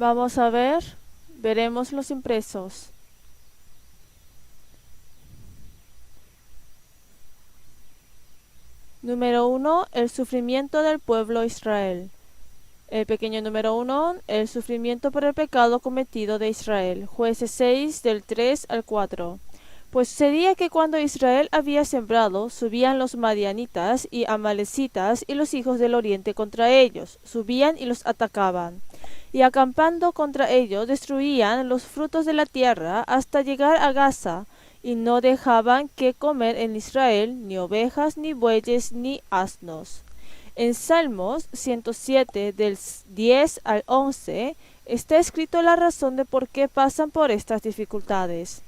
Vamos a veremos los impresos. Número 1. El sufrimiento del pueblo Israel. El pequeño número 1. El sufrimiento por el pecado cometido de Israel. Jueces 6 del 3 al 4. Pues sucedía que cuando Israel había sembrado, subían los madianitas y amalecitas y los hijos del oriente contra ellos, subían y los atacaban. Y acampando contra ellos, destruían los frutos de la tierra hasta llegar a Gaza, y no dejaban que comer en Israel ni ovejas, ni bueyes, ni asnos. En Salmos 107 del 10 al 11 está escrito la razón de por qué pasan por estas dificultades.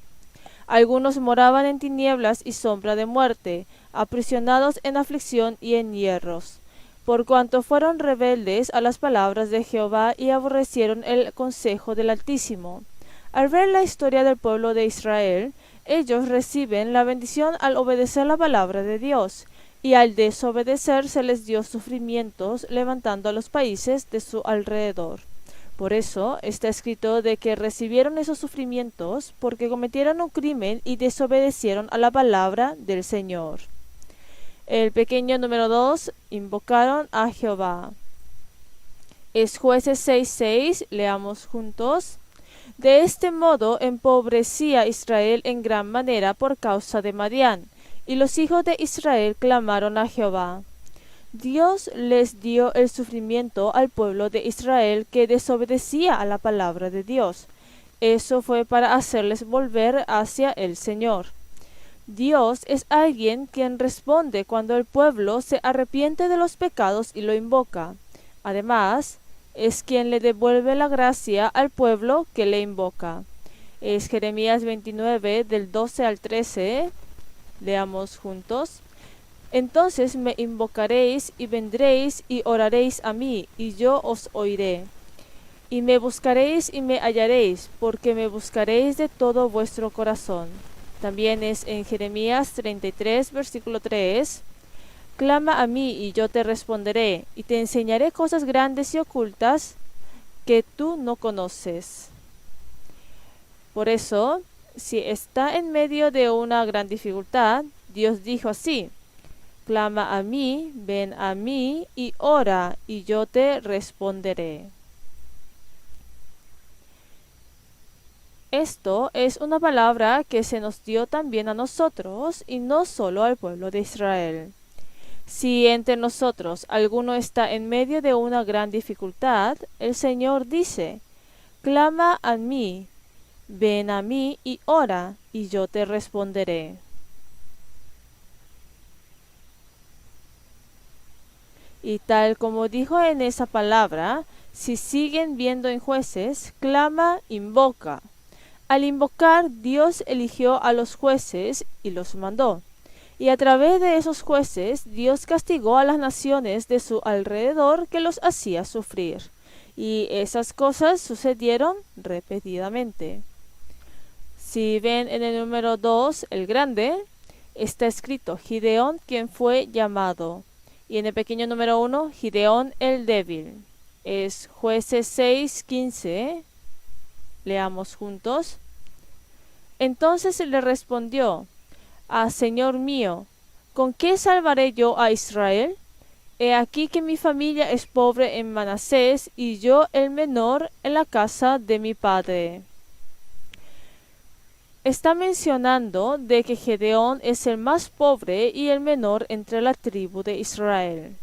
Algunos moraban en tinieblas y sombra de muerte, aprisionados en aflicción y en hierros, por cuanto fueron rebeldes a las palabras de Jehová y aborrecieron el consejo del Altísimo. Al ver la historia del pueblo de Israel, ellos reciben la bendición al obedecer la palabra de Dios, y al desobedecer se les dio sufrimientos levantando a los países de su alrededor. Por eso está escrito de que recibieron esos sufrimientos porque cometieron un crimen y desobedecieron a la palabra del Señor. El pequeño número 2. Invocaron a Jehová. Es Jueces 6:6, leamos juntos. De este modo empobrecía Israel en gran manera por causa de Madián, y los hijos de Israel clamaron a Jehová. Dios les dio el sufrimiento al pueblo de Israel que desobedecía a la palabra de Dios. Eso fue para hacerles volver hacia el Señor. Dios es alguien quien responde cuando el pueblo se arrepiente de los pecados y lo invoca. Además, es quien le devuelve la gracia al pueblo que le invoca. Es Jeremías 29 del 12 al 13. Leamos juntos. Entonces me invocaréis y vendréis y oraréis a mí, y yo os oiré. Y me buscaréis y me hallaréis, porque me buscaréis de todo vuestro corazón. También es en Jeremías 33, versículo 3. Clama a mí y yo te responderé, y te enseñaré cosas grandes y ocultas que tú no conoces. Por eso, si está en medio de una gran dificultad, Dios dijo así: clama a mí, ven a mí y ora, y yo te responderé. Esto es una palabra que se nos dio también a nosotros y no solo al pueblo de Israel. Si entre nosotros alguno está en medio de una gran dificultad, el Señor dice: clama a mí, ven a mí y ora, y yo te responderé. Y tal como dijo en esa palabra, si siguen viendo en Jueces, clama, invoca. Al invocar, Dios eligió a los jueces y los mandó. Y a través de esos jueces, Dios castigó a las naciones de su alrededor que los hacía sufrir. Y esas cosas sucedieron repetidamente. Si ven en el número 2, el grande, está escrito Gideón, quien fue llamado. Y en el pequeño número 1, Gideón el débil. Es Jueces 6:15. Leamos juntos. Entonces le respondió: Señor mío, ¿con qué salvaré yo a Israel? He aquí que mi familia es pobre en Manasés, y yo el menor en la casa de mi padre. Está mencionando de que Gedeón es el más pobre y el menor entre la tribu de Israel.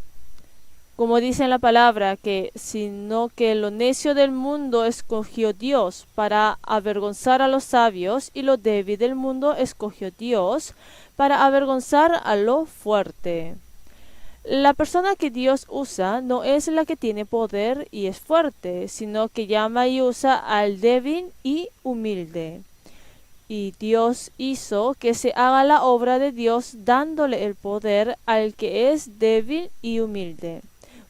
Como dice en la palabra, que sino que lo necio del mundo escogió Dios para avergonzar a los sabios, y lo débil del mundo escogió Dios para avergonzar a lo fuerte. La persona que Dios usa no es la que tiene poder y es fuerte, sino que llama y usa al débil y humilde. Y Dios hizo que se haga la obra de Dios dándole el poder al que es débil y humilde.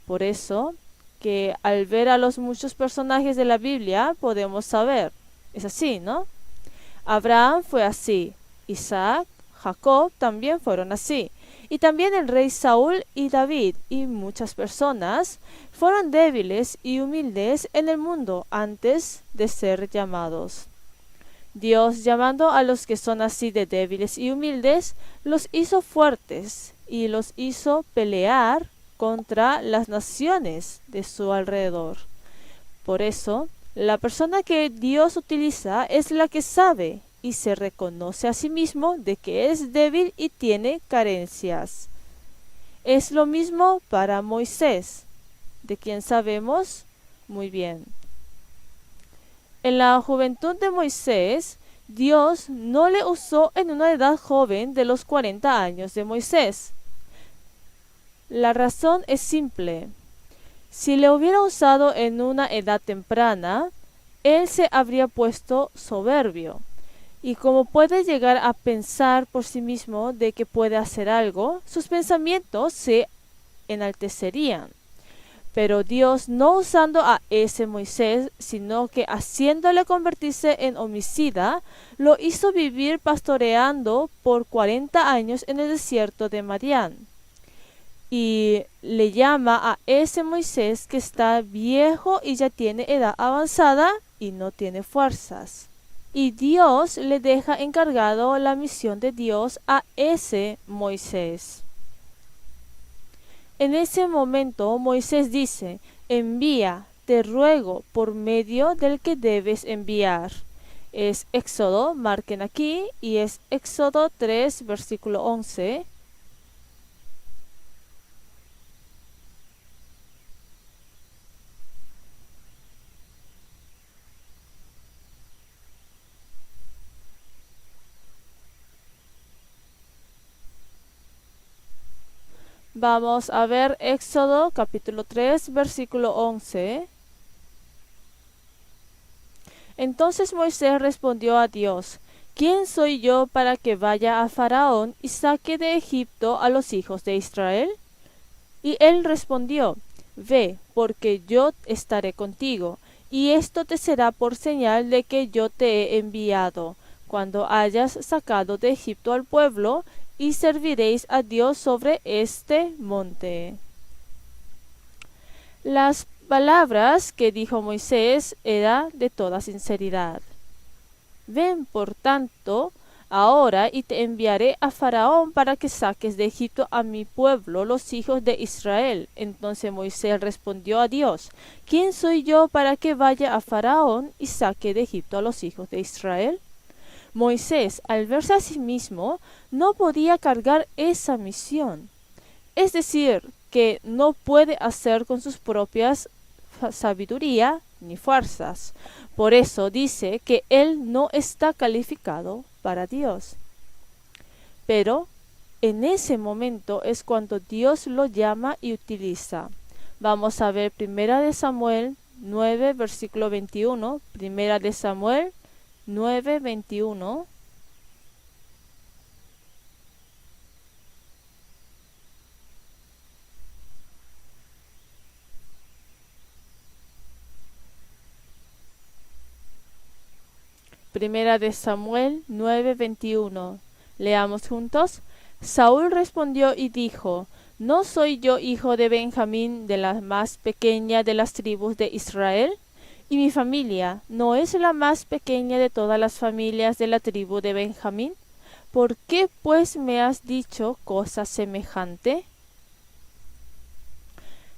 Por eso que al ver a los muchos personajes de la Biblia podemos saber, es así, ¿no? Abraham fue así, Isaac, Jacob también fueron así. Y también el rey Saúl y David y muchas personas fueron débiles y humildes en el mundo antes de ser llamados. Dios, llamando a los que son así de débiles y humildes, los hizo fuertes y los hizo pelear contra las naciones de su alrededor. Por eso, la persona que Dios utiliza es la que sabe y se reconoce a sí mismo de que es débil y tiene carencias. Es lo mismo para Moisés, de quien sabemos muy bien. En la juventud de Moisés, Dios no le usó en una edad joven de los 40 años de Moisés. La razón es simple. Si le hubiera usado en una edad temprana, él se habría puesto soberbio. Y como puede llegar a pensar por sí mismo de que puede hacer algo, sus pensamientos se enaltecerían. Pero Dios, no usando a ese Moisés, sino que haciéndole convertirse en homicida, lo hizo vivir pastoreando por 40 años en el desierto de Madián. Y le llama a ese Moisés que está viejo y ya tiene edad avanzada y no tiene fuerzas. Y Dios le deja encargado la misión de Dios a ese Moisés. En ese momento Moisés dice: envía, te ruego, por medio del que debes enviar. Es Éxodo, marquen aquí, y es Éxodo 3, versículo 11. Vamos a ver Éxodo capítulo 3, versículo 11. Entonces Moisés respondió a Dios: ¿quién soy yo para que vaya a Faraón y saque de Egipto a los hijos de Israel? Y él respondió: ve, porque yo estaré contigo, y esto te será por señal de que yo te he enviado, cuando hayas sacado de Egipto al pueblo, y serviréis a Dios sobre este monte. Las palabras que dijo Moisés eran de toda sinceridad. Ven, por tanto, ahora y te enviaré a Faraón para que saques de Egipto a mi pueblo, los hijos de Israel. Entonces Moisés respondió a Dios: ¿quién soy yo para que vaya a Faraón y saque de Egipto a los hijos de Israel? Moisés, al verse a sí mismo, no podía cargar esa misión. Es decir, que no puede hacer con sus propias sabiduría ni fuerzas. Por eso dice que él no está calificado para Dios. Pero en ese momento es cuando Dios lo llama y utiliza. Vamos a ver 1 Samuel 9, versículo 21. 1 Samuel 9, 21. Primera de Samuel 9:21. Leamos juntos. Saúl respondió y dijo: ¿no soy yo hijo de Benjamín, de la más pequeña de las tribus de Israel? ¿Y mi familia no es la más pequeña de todas las familias de la tribu de Benjamín? ¿Por qué pues me has dicho cosa semejante?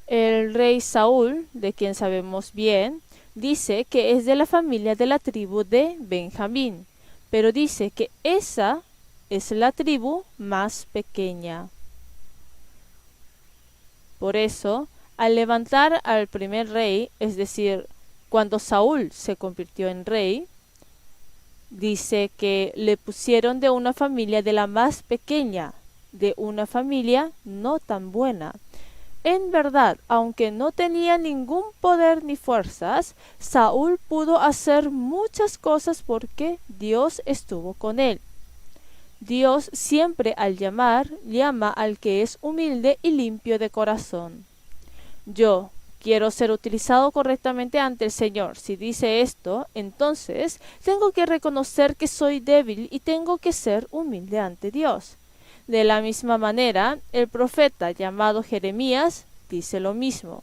El rey Saúl, de quien sabemos bien, dice que es de la familia de la tribu de Benjamín, pero dice que esa es la tribu más pequeña. Por eso, al levantar al primer rey, es decir, cuando Saúl se convirtió en rey, dice que le pusieron de una familia de la más pequeña, de una familia no tan buena. En verdad, aunque no tenía ningún poder ni fuerzas, Saúl pudo hacer muchas cosas porque Dios estuvo con él. Dios siempre al llamar, llama al que es humilde y limpio de corazón. Yo, quiero ser utilizado correctamente ante el Señor. Si dice esto, entonces tengo que reconocer que soy débil y tengo que ser humilde ante Dios. De la misma manera, el profeta llamado Jeremías dice lo mismo.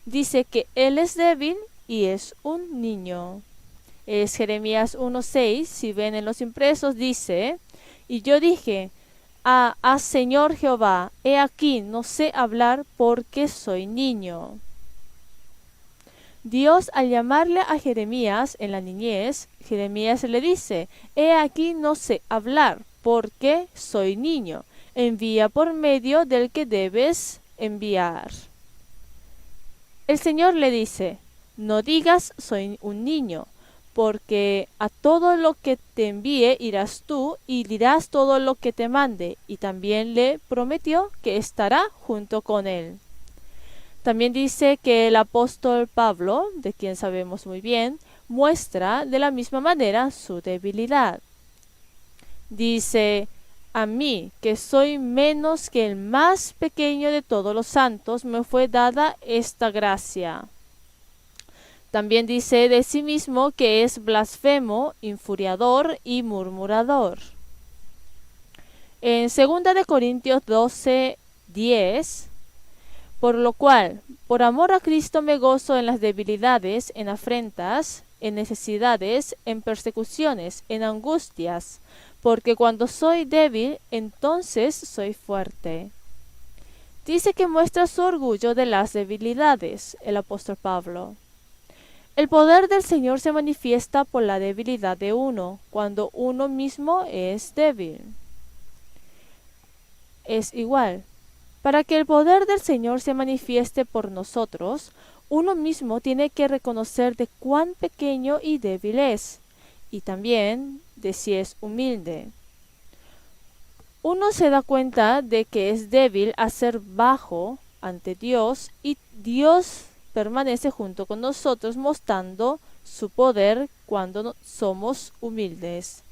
Dice que él es débil y es un niño. Es Jeremías 1:6, si ven en los impresos, dice: y yo dije, Señor Jehová, he aquí, no sé hablar porque soy niño. Dios, al llamarle a Jeremías en la niñez, Jeremías le dice: he aquí, no sé hablar porque soy niño. Envía por medio del que debes enviar. El Señor le dice: no digas soy un niño, porque a todo lo que te envíe irás tú y dirás todo lo que te mande. Y también le prometió que estará junto con él. También dice que el apóstol Pablo, de quien sabemos muy bien, muestra de la misma manera su debilidad. Dice: a mí, que soy menos que el más pequeño de todos los santos, me fue dada esta gracia. También dice de sí mismo que es blasfemo, infuriador y murmurador. En 2 de Corintios 12:10, por lo cual, por amor a Cristo me gozo en las debilidades, en afrentas, en necesidades, en persecuciones, en angustias, porque cuando soy débil, entonces soy fuerte. Dice que muestra su orgullo de las debilidades, el apóstol Pablo. El poder del Señor se manifiesta por la debilidad de uno, cuando uno mismo es débil. Es igual. Para que el poder del Señor se manifieste por nosotros, uno mismo tiene que reconocer de cuán pequeño y débil es, y también de si es humilde. Uno se da cuenta de que es débil a ser bajo ante Dios, y Dios permanece junto con nosotros mostrando su poder cuando somos humildes.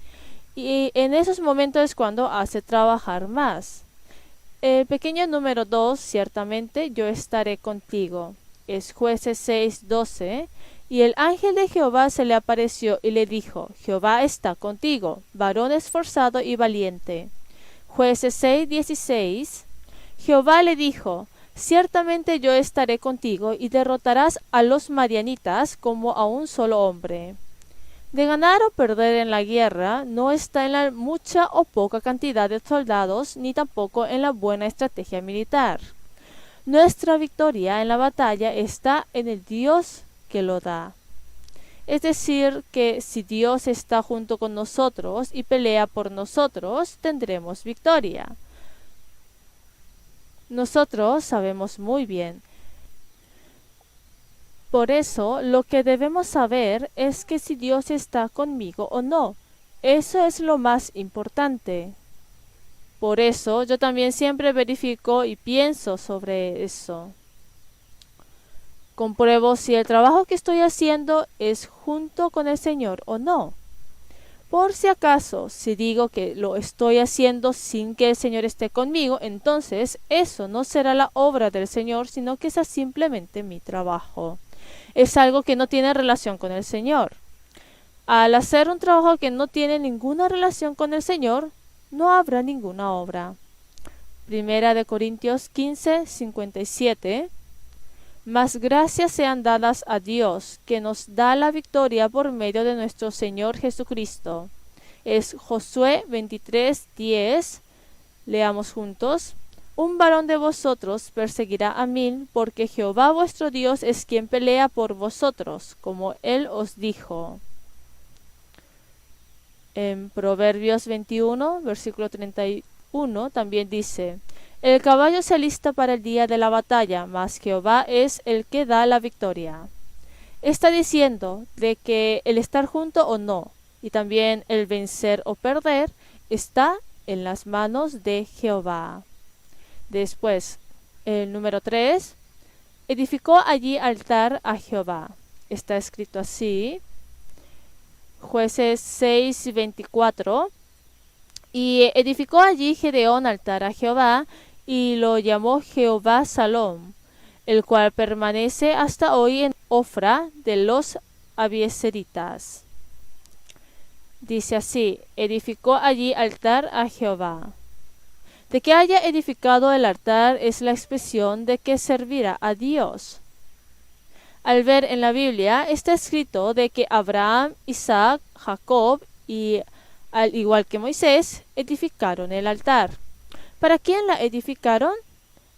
Y en esos momentos es cuando hace trabajar más. El pequeño número 2, ciertamente yo estaré contigo. Es Jueces 6:12. Y el ángel de Jehová se le apareció y le dijo: Jehová está contigo, varón esforzado y valiente. Jueces 6:16. Jehová le dijo: ciertamente yo estaré contigo y derrotarás a los madianitas como a un solo hombre. De ganar o perder en la guerra no está en la mucha o poca cantidad de soldados, ni tampoco en la buena estrategia militar. Nuestra victoria en la batalla está en el Dios que lo da. Es decir, que si Dios está junto con nosotros y pelea por nosotros, tendremos victoria. Nosotros sabemos muy bien. Por eso, lo que debemos saber es que si Dios está conmigo o no. Eso es lo más importante. Por eso, yo también siempre verifico y pienso sobre eso. Compruebo si el trabajo que estoy haciendo es junto con el Señor o no. Por si acaso, si digo que lo estoy haciendo sin que el Señor esté conmigo, entonces eso no será la obra del Señor, sino que es simplemente mi trabajo. Es algo que no tiene relación con el Señor. Al hacer un trabajo que no tiene ninguna relación con el Señor, no habrá ninguna obra. Primera de Corintios 15:57. Mas gracias sean dadas a Dios, que nos da la victoria por medio de nuestro Señor Jesucristo. Es Josué 23:10. Leamos juntos. Un varón de vosotros perseguirá a 1000, porque Jehová vuestro Dios es quien pelea por vosotros, como él os dijo. En Proverbios 21, versículo 31, también dice: el caballo se alista para el día de la batalla, mas Jehová es el que da la victoria. Está diciendo de que el estar junto o no, y también el vencer o perder, está en las manos de Jehová. Después, el número 3, edificó allí altar a Jehová. Está escrito así, Jueces 6:24. Y edificó allí Gedeón altar a Jehová, y lo llamó Jehová Salom. el cual permanece hasta hoy en Ofra de los abiezeritas. Dice así: edificó allí altar a Jehová. De que haya edificado el altar es la expresión de que servirá a Dios. Al ver en la Biblia está escrito de que Abraham, Isaac, Jacob y, al igual que Moisés, edificaron el altar. ¿Para quién la edificaron?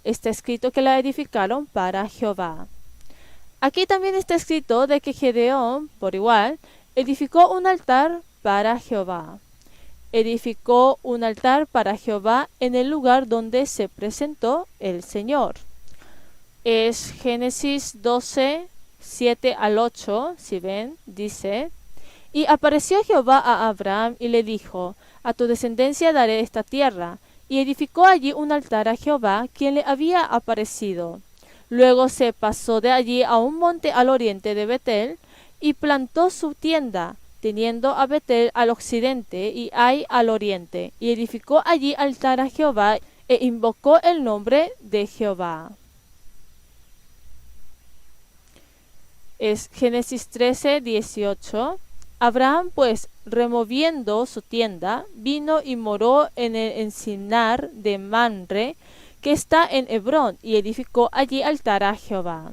Está escrito que la edificaron para Jehová. Aquí también está escrito de que Gedeón, por igual, edificó un altar para Jehová. Edificó un altar para Jehová en el lugar donde se presentó el Señor. Es Génesis 12, 7 al 8, si ven, dice: y apareció Jehová a Abraham y le dijo: a tu descendencia daré esta tierra. Y edificó allí un altar a Jehová, quien le había aparecido. Luego se pasó de allí a un monte al oriente de Betel, y plantó su tienda, teniendo a Betel al occidente y Ai al oriente, y edificó allí altar a Jehová, e invocó el nombre de Jehová. Es Génesis 13, 18. Abraham pues, removiendo su tienda, vino y moró en el encinar de Manre, que está en Hebrón, y edificó allí altar a Jehová.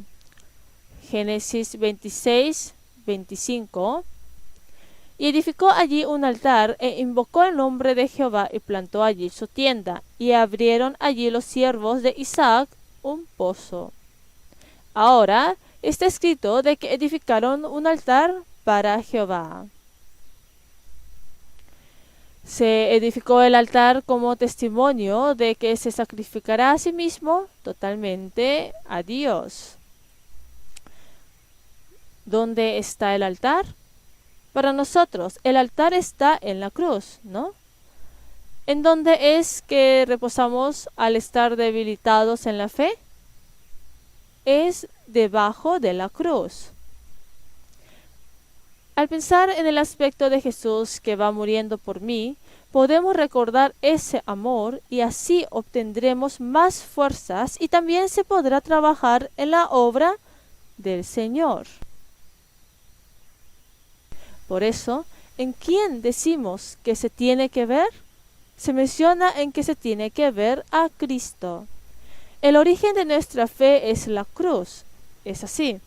Génesis 26, 25. Y edificó allí un altar, e invocó el nombre de Jehová, y plantó allí su tienda, y abrieron allí los siervos de Isaac un pozo. Ahora está escrito de que edificaron un altar para Jehová. Se edificó el altar como testimonio de que se sacrificará a sí mismo totalmente a Dios. ¿Dónde está el altar? Para nosotros, el altar está en la cruz, ¿no? ¿En dónde es que reposamos al estar debilitados en la fe? Es debajo de la cruz. Al pensar en el aspecto de Jesús que va muriendo por mí, podemos recordar ese amor y así obtendremos más fuerzas y también se podrá trabajar en la obra del Señor. Por eso, ¿en quién decimos que se tiene que ver? Se menciona en que se tiene que ver a Cristo. El origen de nuestra fe es la cruz. Es así.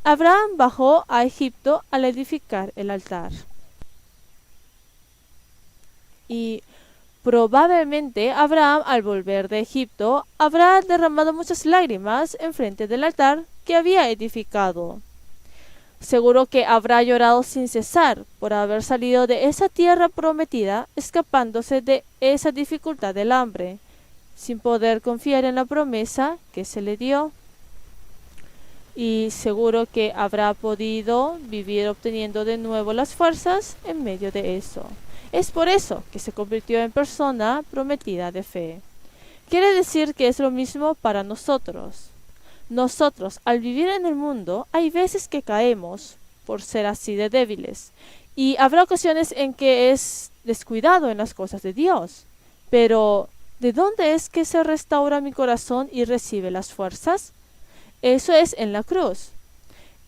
Abraham bajó a Egipto al edificar el altar. Y probablemente Abraham, al volver de Egipto, habrá derramado muchas lágrimas enfrente del altar que había edificado. Seguro que habrá llorado sin cesar por haber salido de esa tierra prometida, escapándose de esa dificultad del hambre, sin poder confiar en la promesa que se le dio. Y seguro que habrá podido vivir obteniendo de nuevo las fuerzas en medio de eso. Es por eso que se convirtió en persona prometida de fe. Quiere decir que es lo mismo para nosotros. Nosotros, al vivir en el mundo, hay veces que caemos por ser así de débiles. Y habrá ocasiones en que es descuidado en las cosas de Dios. Pero, ¿de dónde es que se restaura mi corazón y recibe las fuerzas? Eso es en la cruz.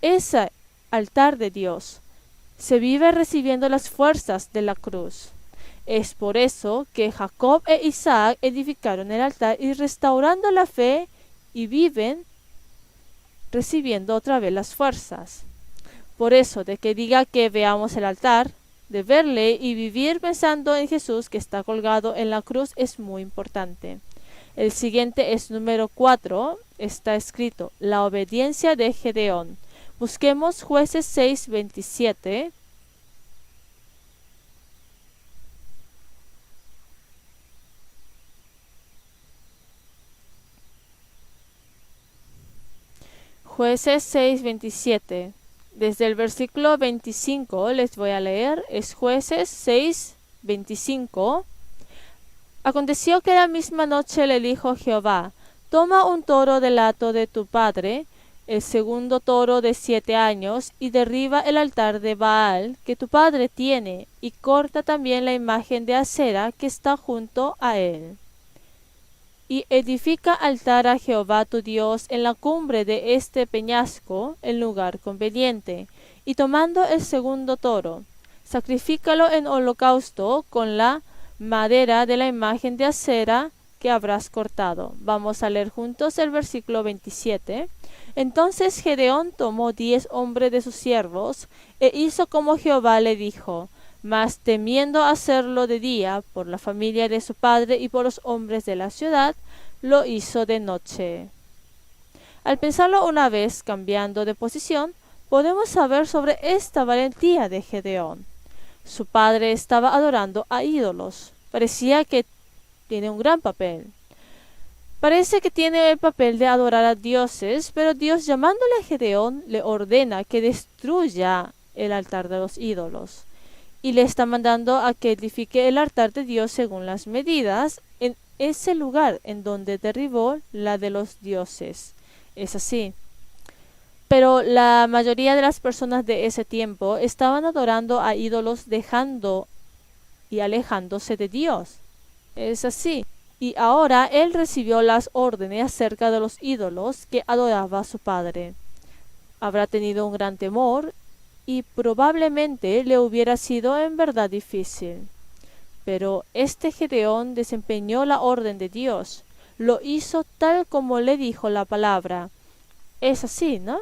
Ese altar de Dios se vive recibiendo las fuerzas de la cruz. Es por eso que Jacob e Isaac edificaron el altar y restaurando la fe y viven recibiendo otra vez las fuerzas. Por eso de que diga que veamos el altar, de verle y vivir pensando en Jesús que está colgado en la cruz es muy importante. El siguiente es número 4, está escrito, la obediencia de Gedeón. Busquemos Jueces 6, 27. Jueces 6, 27. Desde el versículo 25 les voy a leer, es Jueces 6, 25. Aconteció que la misma noche le dijo Jehová, toma un toro del hato de tu padre, el segundo toro de 7 años, y derriba el altar de Baal que tu padre tiene, y corta también la imagen de acera que está junto a él. y edifica altar a Jehová tu Dios en la cumbre de este peñasco, en lugar conveniente, y tomando el segundo toro, sacrifícalo en holocausto con la madera de la imagen de acera que habrás cortado. Vamos a leer juntos el versículo 27. Entonces Gedeón tomó 10 hombres de sus siervos, e hizo como Jehová le dijo, mas temiendo hacerlo de día por la familia de su padre y por los hombres de la ciudad, lo hizo de noche. Al pensarlo una vez, cambiando de posición, podemos saber sobre esta valentía de Gedeón. Su padre estaba adorando a ídolos. Parecía que tiene un gran papel. Parece que tiene el papel de adorar a dioses, pero Dios, llamándole a Gedeón, le ordena que destruya el altar de los ídolos. Y le está mandando a que edifique el altar de Dios según las medidas en ese lugar en donde derribó la de los dioses. Es así. Pero la mayoría de las personas de ese tiempo estaban adorando a ídolos, dejando y alejándose de Dios. Es así. Y ahora él recibió las órdenes acerca de los ídolos que adoraba su padre. Habrá tenido un gran temor y probablemente le hubiera sido en verdad difícil. Pero este Gedeón desempeñó la orden de Dios. Lo hizo tal como le dijo la palabra. Es así, ¿no?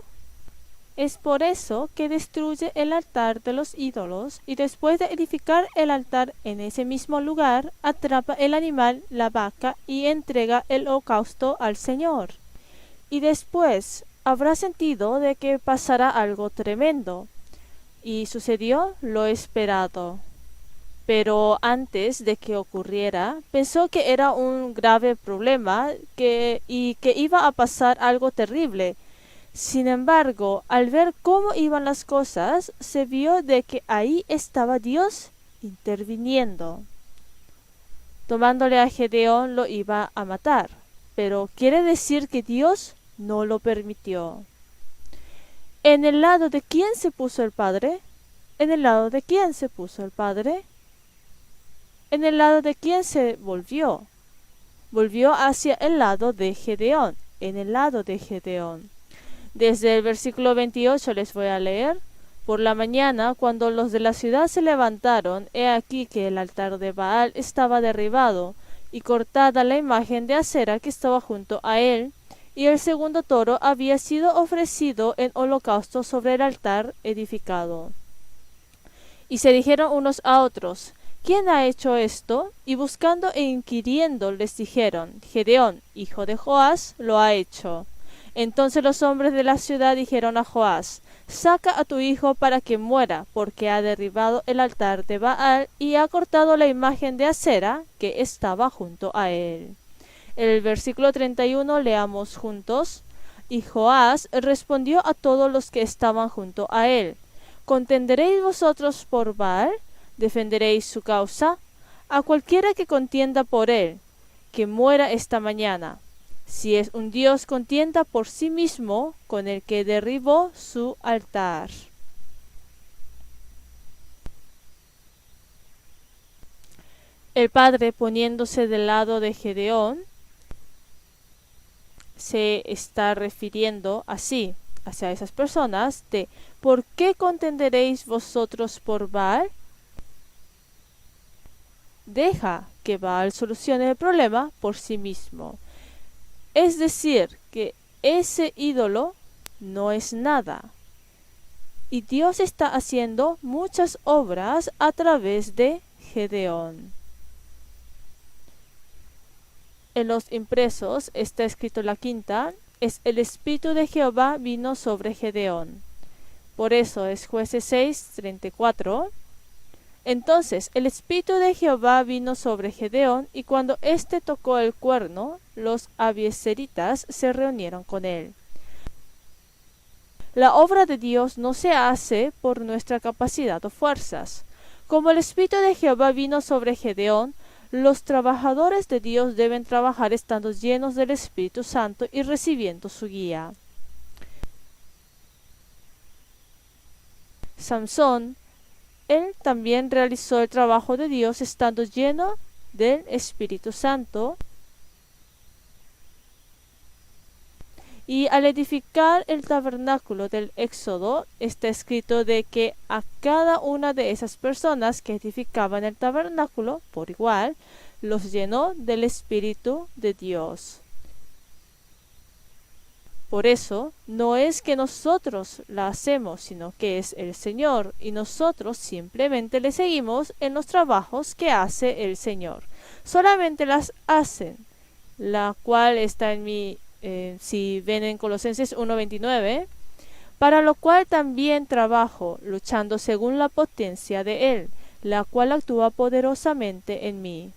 Es por eso que destruye el altar de los ídolos y después de edificar el altar en ese mismo lugar, atrapa el animal, la vaca, y entrega el holocausto al Señor. Y después habrá sentido de que pasará algo tremendo. Y sucedió lo esperado. Pero antes de que ocurriera, pensó que era un grave problema y que iba a pasar algo terrible. Sin embargo, al ver cómo iban las cosas, se vio de que ahí estaba Dios interviniendo. Tomándole a Gedeón lo iba a matar, pero quiere decir que Dios no lo permitió. ¿En el lado de quién se puso el Padre? ¿En el lado de quién se puso el Padre? ¿En el lado de quién se volvió? Volvió hacia el lado de Gedeón, en el lado de Gedeón. Desde el versículo 28 les voy a leer. Por la mañana, cuando los de la ciudad se levantaron, he aquí que el altar de Baal estaba derribado, y cortada la imagen de acera que estaba junto a él, y el segundo toro había sido ofrecido en holocausto sobre el altar edificado. Y se dijeron unos a otros, ¿quién ha hecho esto? Y buscando e inquiriendo les dijeron, Gedeón, hijo de Joás, lo ha hecho. Entonces los hombres de la ciudad dijeron a Joás, saca a tu hijo para que muera, porque ha derribado el altar de Baal y ha cortado la imagen de acera que estaba junto a él. El versículo 31 leamos juntos. Y Joás respondió a todos los que estaban junto a él, ¿contenderéis vosotros por Baal? ¿Defenderéis su causa? A cualquiera que contienda por él, que muera esta mañana. Si es un Dios, contienda por sí mismo con el que derribó su altar. El padre, poniéndose del lado de Gedeón, se está refiriendo así hacia esas personas de ¿por qué contenderéis vosotros por Baal? Deja que Baal solucione el problema por sí mismo. Es decir, que ese ídolo no es nada. Y Dios está haciendo muchas obras a través de Gedeón. En los impresos está escrito la quinta, es el Espíritu de Jehová vino sobre Gedeón. Por eso es Jueces 6:34. Entonces el Espíritu de Jehová vino sobre Gedeón, y cuando éste tocó el cuerno, los abiezeritas se reunieron con él. La obra de Dios no se hace por nuestra capacidad o fuerzas. Como el Espíritu de Jehová vino sobre Gedeón, los trabajadores de Dios deben trabajar estando llenos del Espíritu Santo y recibiendo su guía. Samson, él también realizó el trabajo de Dios estando lleno del Espíritu Santo Y al edificar el tabernáculo del Éxodo, está escrito de que a cada una de esas personas que edificaban el tabernáculo, por igual, los llenó del Espíritu de Dios. Por eso, no es que nosotros la hacemos, sino que es el Señor, y nosotros simplemente le seguimos en los trabajos que hace el Señor. Solamente las hacen, la cual está en mi, si ven en Colosenses 1:29, para lo cual también trabajo, luchando según la potencia de Él, la cual actúa poderosamente en mí.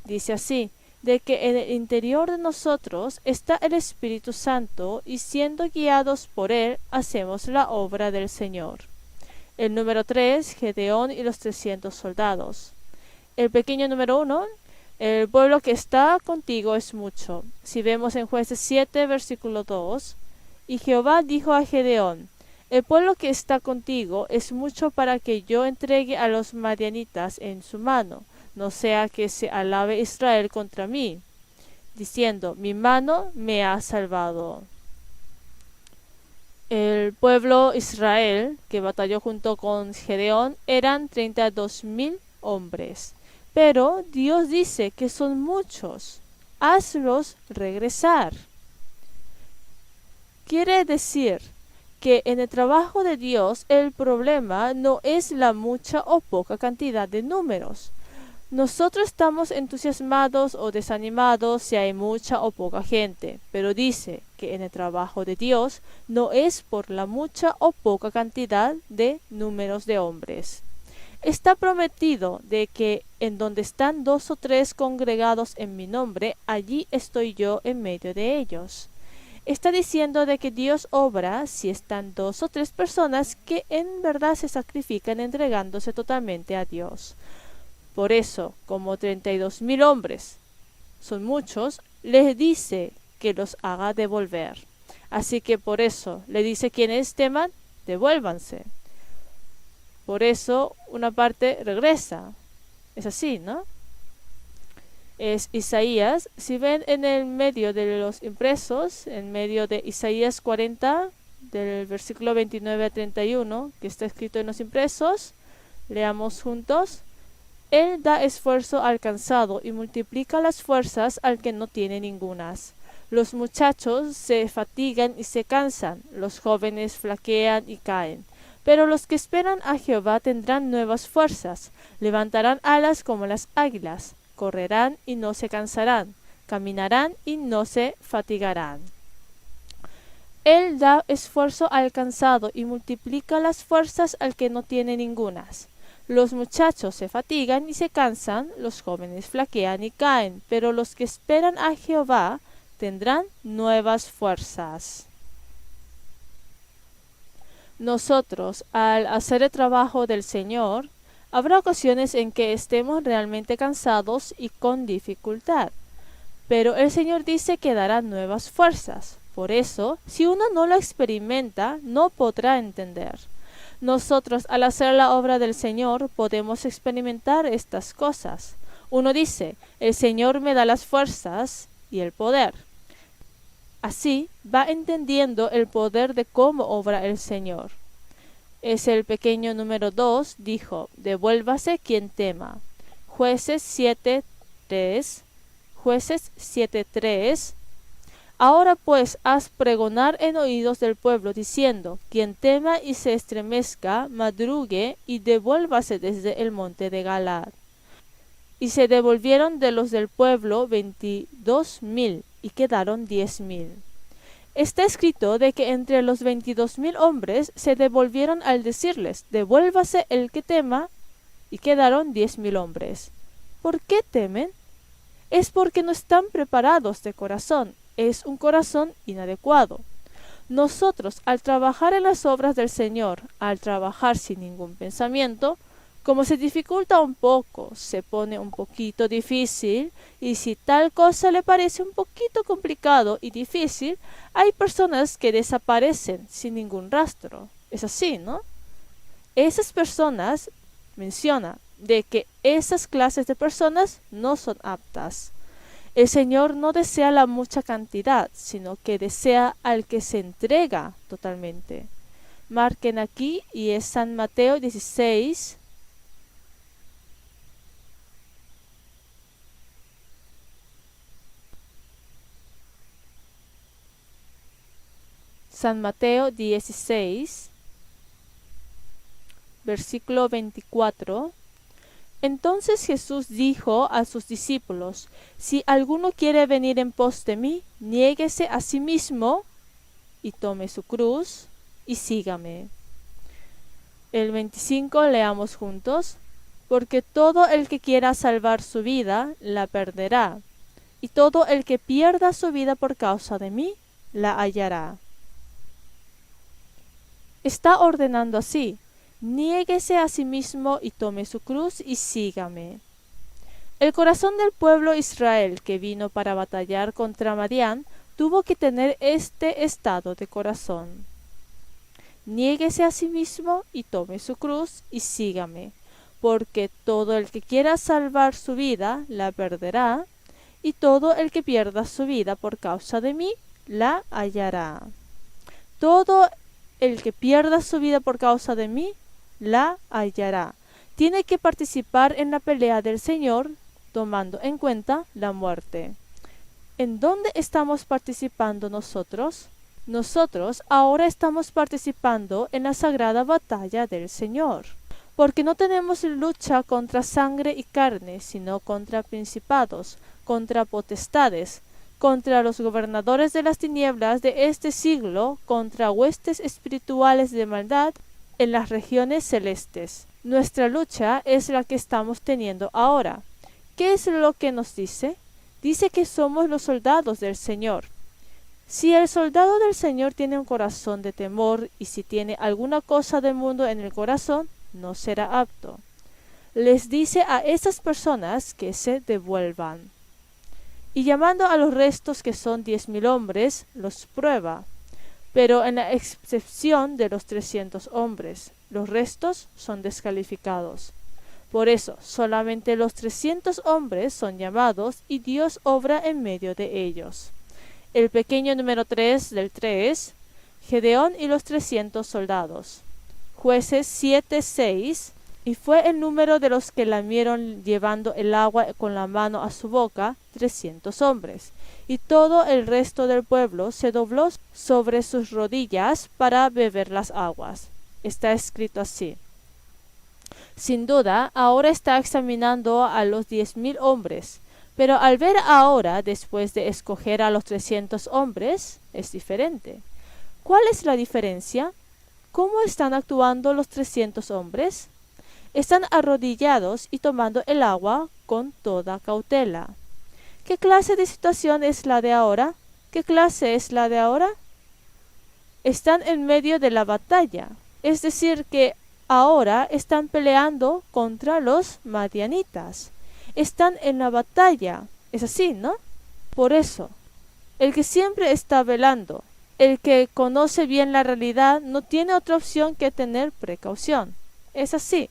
Dice así, de que en el interior de nosotros está el Espíritu Santo y siendo guiados por Él hacemos la obra del Señor. El número 3, Gedeón y los 300 soldados. El pequeño número 1, el pueblo que está contigo es mucho. Si vemos en Jueces 7, versículo 2, y Jehová dijo a Gedeón, el pueblo que está contigo es mucho para que yo entregue a los madianitas en su mano, no sea que se alabe Israel contra mí, diciendo, mi mano me ha salvado. El pueblo Israel, que batalló junto con Gedeón, eran 32,000 hombres. Pero Dios dice que son muchos. Hazlos regresar. Quiere decir que en el trabajo de Dios el problema no es la mucha o poca cantidad de números. Nosotros estamos entusiasmados o desanimados si hay mucha o poca gente, pero dice que en el trabajo de Dios no es por la mucha o poca cantidad de números de hombres. Está prometido de que en donde están 2 o 3 congregados en mi nombre, allí estoy yo en medio de ellos. Está diciendo de que Dios obra si están 2 o 3 personas que en verdad se sacrifican entregándose totalmente a Dios. Por eso, como 32,000 hombres son muchos, les dice que los haga devolver. Así que por eso le dice quienes teman, devuélvanse. Por eso una parte regresa. Es así, ¿no? Es Isaías. Si ven en el medio de los impresos, en medio de Isaías 40, del versículo 29 a 31, que está escrito en los impresos, leamos juntos. Él da esfuerzo al cansado y multiplica las fuerzas al que no tiene ningunas. Los muchachos se fatigan y se cansan, los jóvenes flaquean y caen. Pero los que esperan a Jehová tendrán nuevas fuerzas, levantarán alas como las águilas, correrán y no se cansarán, caminarán y no se fatigarán. Él da esfuerzo al cansado y multiplica las fuerzas al que no tiene ningunas. Los muchachos se fatigan y se cansan, los jóvenes flaquean y caen, pero los que esperan a Jehová tendrán nuevas fuerzas. Nosotros, al hacer el trabajo del Señor, habrá ocasiones en que estemos realmente cansados y con dificultad, pero el Señor dice que dará nuevas fuerzas. Por eso, si uno no lo experimenta, no podrá entender. Nosotros, al hacer la obra del Señor, podemos experimentar estas cosas. Uno dice, el Señor me da las fuerzas y el poder. Así va entendiendo el poder de cómo obra el Señor. Es el pequeño número 2, dijo, devuélvase quien tema. Jueces 7:3. Jueces 7:3. Ahora pues haz pregonar en oídos del pueblo, diciendo, quien tema y se estremezca, madrugue y devuélvase desde el monte de Galaad. Y se devolvieron de los del pueblo 22,000 y quedaron 10,000. Está escrito de que entre los 22,000 hombres se devolvieron al decirles, devuélvase el que tema, y quedaron 10,000 hombres. ¿Por qué temen? Es porque no están preparados de corazón. Es un corazón inadecuado. Nosotros, al trabajar en las obras del Señor, al trabajar sin ningún pensamiento, como se dificulta un poco, se pone un poquito difícil, y si tal cosa le parece un poquito complicado y difícil, hay personas que desaparecen sin ningún rastro. Es así, ¿no? Esas personas, menciona, de que esas clases de personas no son aptas. El Señor no desea la mucha cantidad, sino que desea al que se entrega totalmente. Marquen aquí y es San Mateo 16. San Mateo 16, versículo 24. Entonces Jesús dijo a sus discípulos: si alguno quiere venir en pos de mí, niéguese a sí mismo y tome su cruz y sígame. El 25 leamos juntos: porque todo el que quiera salvar su vida, la perderá, y todo el que pierda su vida por causa de mí, la hallará. Está ordenando así: niéguese a sí mismo y tome su cruz y sígame. El corazón del pueblo Israel que vino para batallar contra Madián tuvo que tener este estado de corazón. Niéguese a sí mismo y tome su cruz y sígame, porque todo el que quiera salvar su vida la perderá, y todo el que pierda su vida por causa de mí la hallará. Todo el que pierda su vida por causa de mí la hallará. Tiene que participar en la pelea del Señor, tomando en cuenta la muerte. ¿En dónde estamos participando nosotros? Nosotros ahora estamos participando en la sagrada batalla del Señor, porque no tenemos lucha contra sangre y carne, sino contra principados, contra potestades, contra los gobernadores de las tinieblas de este siglo, contra huestes espirituales de maldad en las regiones celestes. Nuestra lucha es la que estamos teniendo ahora. ¿Qué es lo que nos dice? Dice que somos los soldados del Señor. Si el soldado del Señor tiene un corazón de temor y si tiene alguna cosa del mundo en el corazón, no será apto. Les dice a esas personas que se devuelvan. Y llamando a los restos, que son 10,000 hombres, los prueba. Pero en la excepción de los 300 hombres, los restos son descalificados. Por eso, solamente los 300 hombres son llamados y Dios obra en medio de ellos. El pequeño número 3 del 3, Gedeón y los 300 soldados. Jueces 7:6, y fue el número de los que lamieron llevando el agua con la mano a su boca, 300 hombres. Y todo el resto del pueblo se dobló sobre sus rodillas para beber las aguas. Está escrito así. Sin duda, ahora está examinando a los 10,000 hombres, pero al ver ahora, después de escoger a los 300 hombres, es diferente. ¿Cuál es la diferencia? ¿Cómo están actuando los 300 hombres? Están arrodillados y tomando el agua con toda cautela. ¿Qué clase de situación es la de ahora? ¿Qué clase es la de ahora? Están en medio de la batalla, es decir que ahora están peleando contra los madianitas. Están en la batalla, es así, ¿no? Por eso, el que siempre está velando, el que conoce bien la realidad, no tiene otra opción que tener precaución. Es así.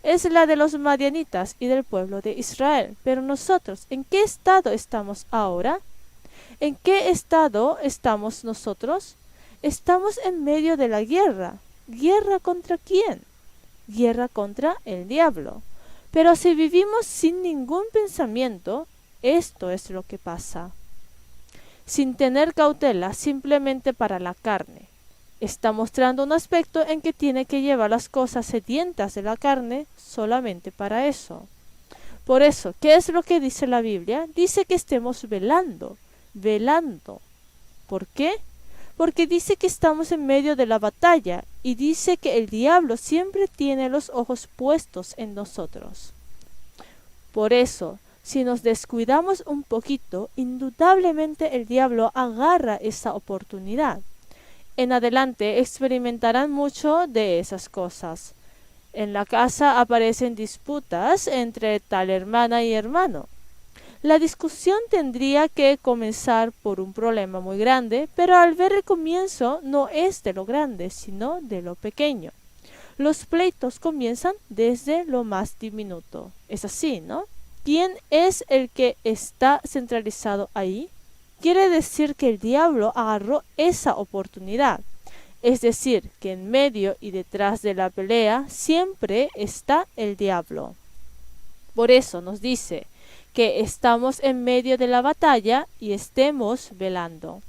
Es la de los madianitas y del pueblo de Israel. Pero nosotros, ¿en qué estado estamos ahora? ¿En qué estado estamos nosotros? Estamos en medio de la guerra. ¿Guerra contra quién? Guerra contra el diablo. Pero si vivimos sin ningún pensamiento, esto es lo que pasa. Sin tener cautela, simplemente para la carne. Está mostrando un aspecto en que tiene que llevar las cosas sedientas de la carne solamente para eso. Por eso, ¿qué es lo que dice la Biblia? Dice que estemos velando, velando. ¿Por qué? Porque dice que estamos en medio de la batalla y dice que el diablo siempre tiene los ojos puestos en nosotros. Por eso, si nos descuidamos un poquito, indudablemente el diablo agarra esa oportunidad. En adelante experimentarán mucho de esas cosas. En la casa aparecen disputas entre tal hermana y hermano. La discusión tendría que comenzar por un problema muy grande, pero al ver el comienzo no es de lo grande, sino de lo pequeño. Los pleitos comienzan desde lo más diminuto. Es así, ¿no? ¿quién es el que está centralizado ahí? Quiere decir que el diablo agarró esa oportunidad. Es decir, que en medio y detrás de la pelea siempre está el diablo. Por eso nos dice que estamos en medio de la batalla y estemos velando.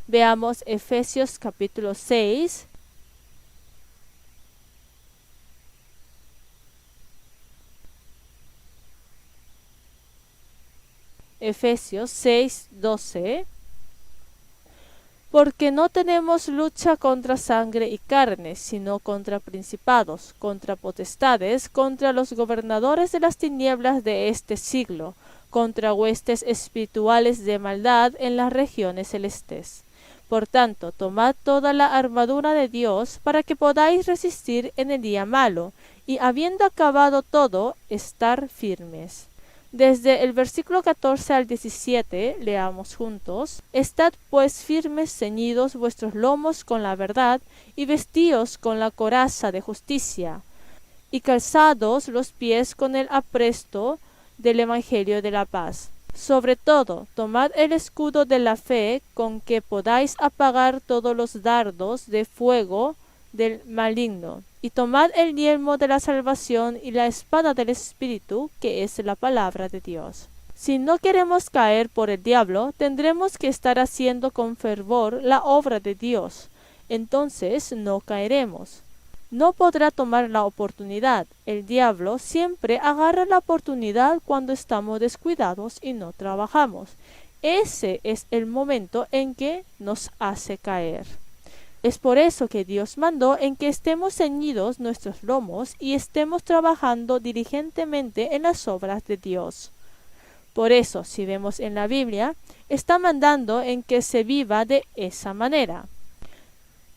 Veamos Efesios capítulo 6. Efesios 6:12. Porque no tenemos lucha contra sangre y carne, sino contra principados, contra potestades, contra los gobernadores de las tinieblas de este siglo, contra huestes espirituales de maldad en las regiones celestes. Por tanto, tomad toda la armadura de Dios para que podáis resistir en el día malo, y habiendo acabado todo, estar firmes. Desde el versículo 14 al 17, leamos juntos. Estad pues firmes, ceñidos vuestros lomos con la verdad, y vestíos con la coraza de justicia, y calzados los pies con el apresto del evangelio de la paz. Sobre todo, tomad el escudo de la fe, con que podáis apagar todos los dardos de fuego del maligno, y tomad el yelmo de la salvación y la espada del Espíritu, que es la palabra de Dios. Si no queremos caer por el diablo, tendremos que estar haciendo con fervor la obra de Dios. Entonces no caeremos. No podrá tomar la oportunidad. El diablo siempre agarra la oportunidad cuando estamos descuidados y no trabajamos. Ese es el momento en que nos hace caer. Es por eso que Dios mandó en que estemos ceñidos nuestros lomos y estemos trabajando diligentemente en las obras de Dios. Por eso, si vemos en la Biblia, está mandando en que se viva de esa manera.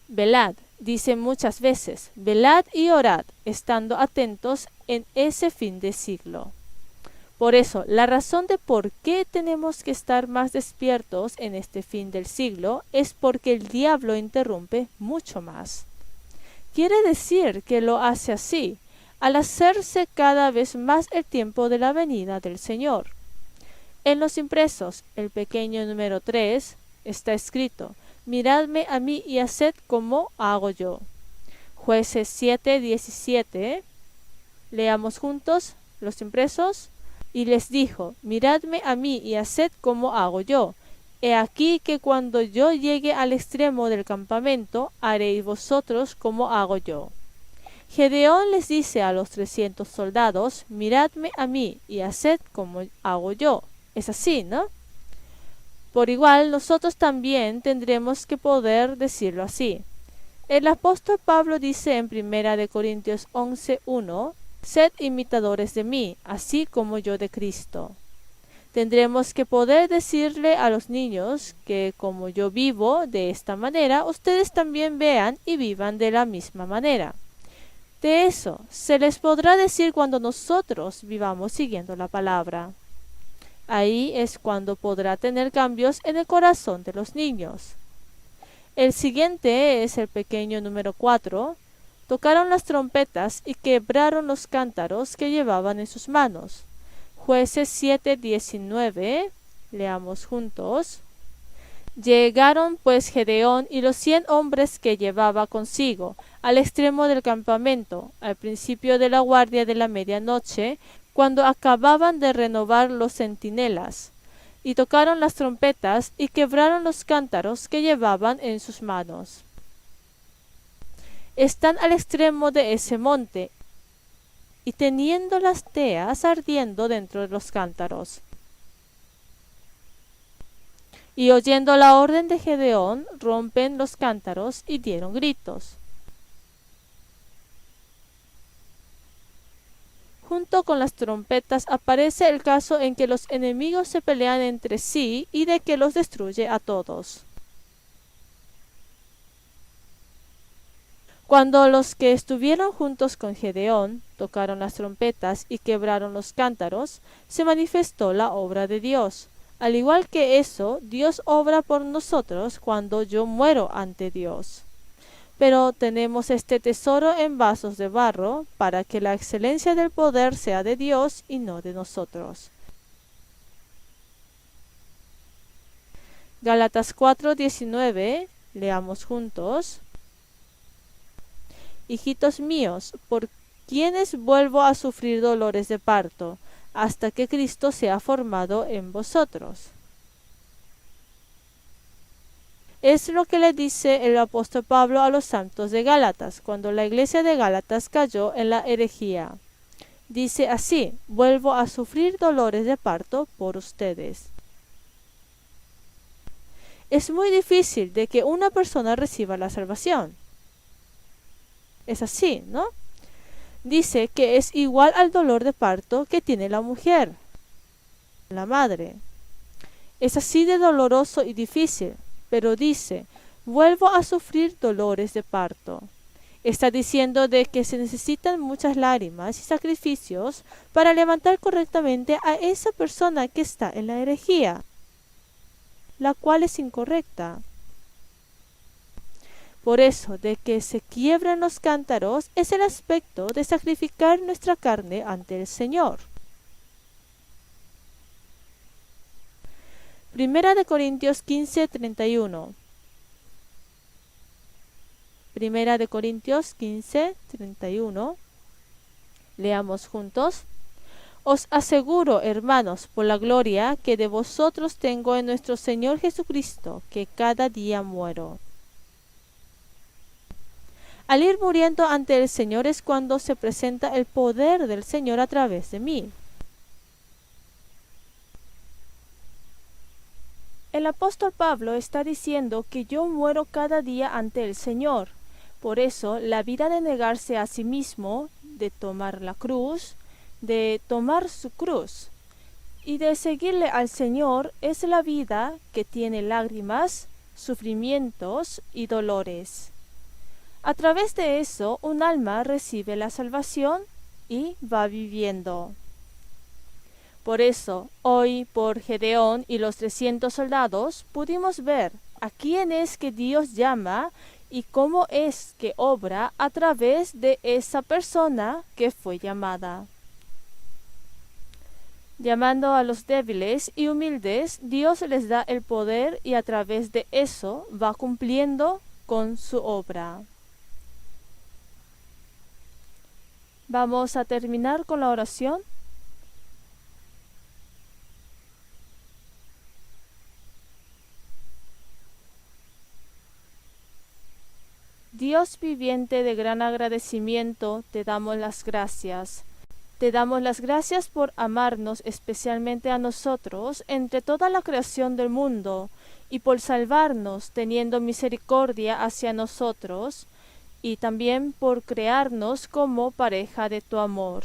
Velad, dice muchas veces, velad y orad, estando atentos en ese fin de siglo. Por eso, la razón de por qué tenemos que estar más despiertos en este fin del siglo es porque el diablo interrumpe mucho más. Quiere decir que lo hace así, al hacerse cada vez más el tiempo de la venida del Señor. En los impresos, el pequeño número 3, está escrito, miradme a mí y haced como hago yo. Jueces 7:17, leamos juntos los impresos. Y les dijo, miradme a mí y haced como hago yo. He aquí que cuando yo llegue al extremo del campamento, haréis vosotros como hago yo. Gedeón les dice a los 300 soldados, miradme a mí y haced como hago yo. Es así, ¿no? Por igual, nosotros también tendremos que poder decirlo así. El apóstol Pablo dice en 1 Corintios 11:1, sed imitadores de mí, así como yo de Cristo. Tendremos que poder decirle a los niños que como yo vivo de esta manera, ustedes también vean y vivan de la misma manera. De eso se les podrá decir cuando nosotros vivamos siguiendo la palabra. Ahí es cuando podrá tener cambios en el corazón de los niños. El siguiente es el pequeño número 4. Tocaron las trompetas y quebraron los cántaros que llevaban en sus manos. Jueces 7:19, leamos juntos. Llegaron pues Gedeón y los 100 hombres que llevaba consigo, al extremo del campamento, al principio de la guardia de la medianoche, cuando acababan de renovar los centinelas, y tocaron las trompetas y quebraron los cántaros que llevaban en sus manos. Están al extremo de ese monte, y teniendo las teas ardiendo dentro de los cántaros. Y oyendo la orden de Gedeón, rompen los cántaros y dieron gritos. Junto con las trompetas aparece el caso en que los enemigos se pelean entre sí y de que los destruye a todos. Cuando los que estuvieron juntos con Gedeón tocaron las trompetas y quebraron los cántaros, se manifestó la obra de Dios. Al igual que eso, Dios obra por nosotros cuando yo muero ante Dios. Pero tenemos este tesoro en vasos de barro para que la excelencia del poder sea de Dios y no de nosotros. Gálatas 4:19, leamos juntos. Hijitos míos, por quienes vuelvo a sufrir dolores de parto, hasta que Cristo sea formado en vosotros. Es lo que le dice el apóstol Pablo a los santos de Gálatas, cuando la iglesia de Gálatas cayó en la herejía. Dice así: vuelvo a sufrir dolores de parto por ustedes. Es muy difícil de que una persona reciba la salvación. Es así, ¿no? Dice que es igual al dolor de parto que tiene la mujer, la madre. Es así de doloroso y difícil, pero dice, vuelvo a sufrir dolores de parto. Está diciendo de que se necesitan muchas lágrimas y sacrificios para levantar correctamente a esa persona que está en la herejía, la cual es incorrecta. Por eso, de que se quiebran los cántaros es el aspecto de sacrificar nuestra carne ante el Señor. Primera de Corintios 15:31. Primera de Corintios 15:31. Leamos juntos. Os aseguro, hermanos, por la gloria que de vosotros tengo en nuestro Señor Jesucristo, que cada día muero. Al ir muriendo ante el Señor es cuando se presenta el poder del Señor a través de mí. El apóstol Pablo está diciendo que yo muero cada día ante el Señor. Por eso, la vida de negarse a sí mismo, de tomar la cruz, de tomar su cruz y de seguirle al Señor es la vida que tiene lágrimas, sufrimientos y dolores. A través de eso, un alma recibe la salvación y va viviendo. Por eso, hoy, por Gedeón y los 300 soldados, pudimos ver a quién es que Dios llama y cómo es que obra a través de esa persona que fue llamada. Llamando a los débiles y humildes, Dios les da el poder y a través de eso va cumpliendo con su obra. Vamos a terminar con la oración. Dios viviente de gran agradecimiento, te damos las gracias. Te damos las gracias por amarnos especialmente a nosotros entre toda la creación del mundo y por salvarnos teniendo misericordia hacia nosotros y también por crearnos como pareja de tu amor.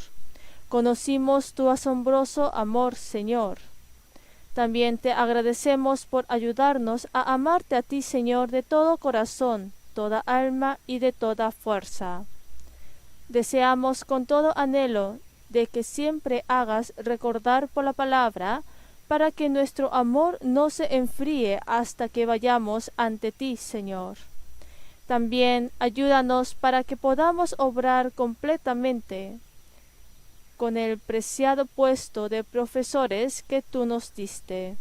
Conocimos tu asombroso amor, Señor. También te agradecemos por ayudarnos a amarte a ti, Señor, de todo corazón, toda alma y de toda fuerza. Deseamos con todo anhelo de que siempre hagas recordar por la palabra, para que nuestro amor no se enfríe hasta que vayamos ante ti, Señor. También ayúdanos para que podamos obrar completamente con el preciado puesto de profesores que tú nos diste.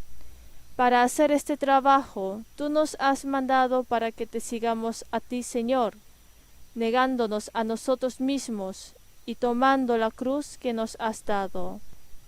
Para hacer este trabajo, tú nos has mandado para que te sigamos a ti, Señor, negándonos a nosotros mismos y tomando la cruz que nos has dado.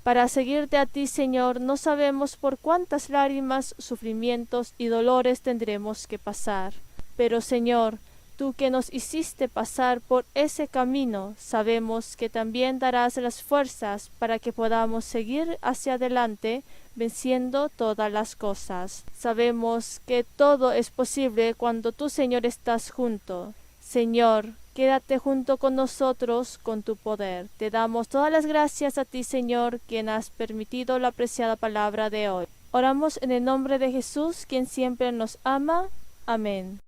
Para seguirte a ti, Señor, no sabemos por cuántas lágrimas, sufrimientos y dolores tendremos que pasar. Pero, Señor, tú que nos hiciste pasar por ese camino, sabemos que también darás las fuerzas para que podamos seguir hacia adelante, venciendo todas las cosas. Sabemos que todo es posible cuando tú, Señor, estás junto. Señor, quédate junto con nosotros con tu poder. Te damos todas las gracias a ti, Señor, quien has permitido la preciada palabra de hoy. Oramos en el nombre de Jesús, quien siempre nos ama. Amén.